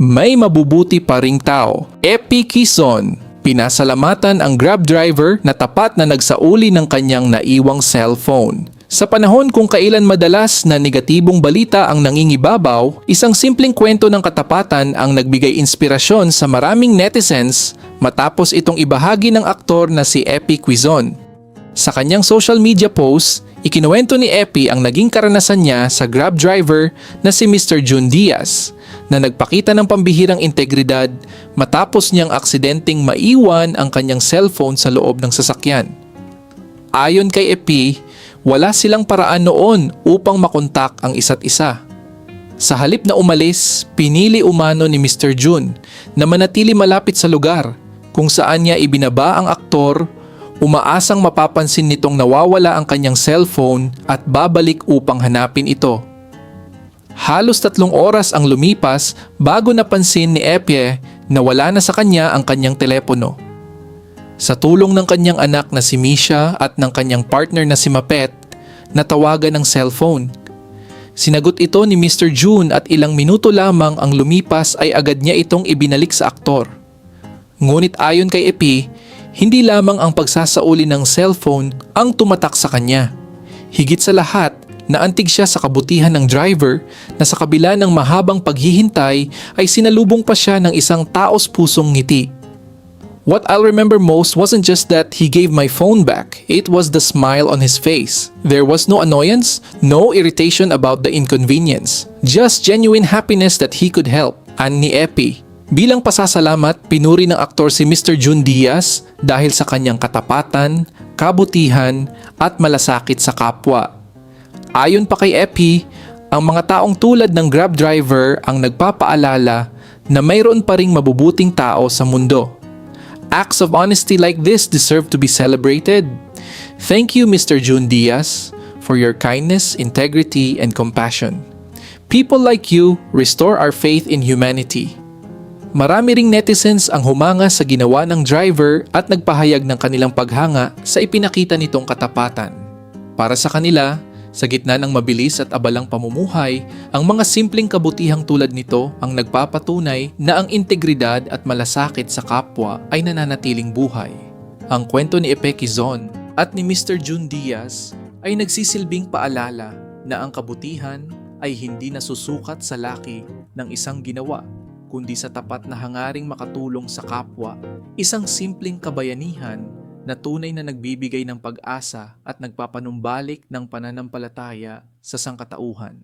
May mabubuti pa ring tao. Epi Quizon. Pinasalamatan ang Grab driver na tapat na nagsauli ng kanyang naiwang cellphone. Sa panahon kung kailan madalas na negatibong balita ang nangingibabaw, isang simpleng kwento ng katapatan ang nagbigay inspirasyon sa maraming netizens matapos itong ibahagi ng aktor na si Epi Quizon. Sa kanyang social media post, ikinuwento ni Epi ang naging karanasan niya sa Grab driver na si Mr. June Diaz na nagpakita ng pambihirang integridad matapos niyang aksidenteng maiwan ang kanyang cellphone sa loob ng sasakyan. Ayon kay Epi, wala silang paraan noon upang makontak ang isa't isa. Sa halip na umalis, pinili umano ni Mr. June na manatili malapit sa lugar kung saan niya ibinaba ang aktor, umaasang mapapansin nitong nawawala ang kanyang cellphone at babalik upang hanapin ito. Halos 3 oras ang lumipas bago napansin ni Epi na wala na sa kanya ang kanyang telepono. Sa tulong ng kanyang anak na si Misha at ng kanyang partner na si Mapet, natawagan ng cellphone. Sinagot ito ni Mr. June at ilang minuto lamang ang lumipas ay agad niya itong ibinalik sa aktor. Ngunit ayon kay Epi, hindi lamang ang pagsasauli ng cellphone ang tumatak sa kanya. Higit sa lahat, naantig siya sa kabutihan ng driver na sa kabila ng mahabang paghihintay ay sinalubong pa siya ng isang taos-pusong ngiti. What I'll remember most wasn't just that he gave my phone back, it was the smile on his face. There was no annoyance, no irritation about the inconvenience, just genuine happiness that he could help, ani Epi. Bilang pasasalamat, pinuri ng aktor si Mr. June Diaz dahil sa kanyang katapatan, kabutihan at malasakit sa kapwa. Ayon pa kay Epi, ang mga taong tulad ng Grab driver ang nagpapaalala na mayroon pa ring mabubuting tao sa mundo. Acts of honesty like this deserve to be celebrated. Thank you, Mr. June Diaz, for your kindness, integrity, and compassion. People like you restore our faith in humanity. Marami ring netizens ang humanga sa ginawa ng driver at nagpahayag ng kanilang paghanga sa ipinakita nitong katapatan. Para sa kanila, sa gitna ng mabilis at abalang pamumuhay, ang mga simpleng kabutihang tulad nito ang nagpapatunay na ang integridad at malasakit sa kapwa ay nananatiling buhay. Ang kwento ni Epi Quizon at ni Mr. June Diaz ay nagsisilbing paalala na ang kabutihan ay hindi nasusukat sa laki ng isang ginawa, kundi sa tapat na hangaring makatulong sa kapwa, isang simpleng kabayanihan na tunay na nagbibigay ng pag-asa at nagpapanumbalik ng pananampalataya sa sangkatauhan.